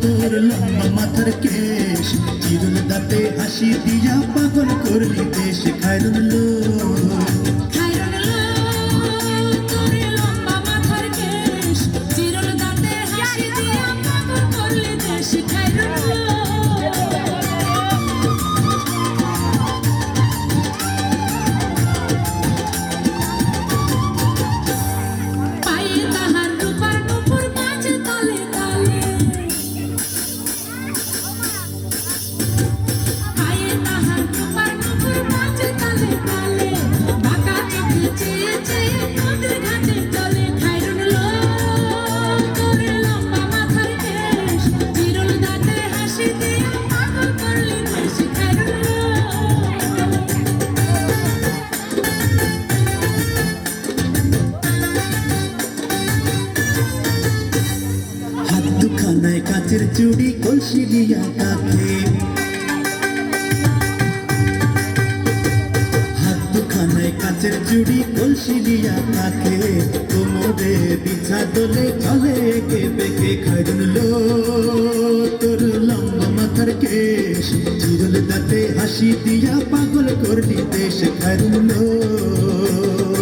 তোর লম্বা মাথার কেশ চিরুল দাঁতে হাসি দিয়া পাগল করলি দেশ খায়রুন লো দুখানায় কাচের চুড়ি কলসি দিয়া কাকে হাত দুখানায় কাচের চুড়ি কলসি দিয়া কাকে কোমরে বিছা দোলে চলে একে বেঁকে খায়রুন লো তোর লম্বা মাথার কেশ চিরুল দাঁতে হাসি দিয়া পাগল করলি দেশ খায়রুন লো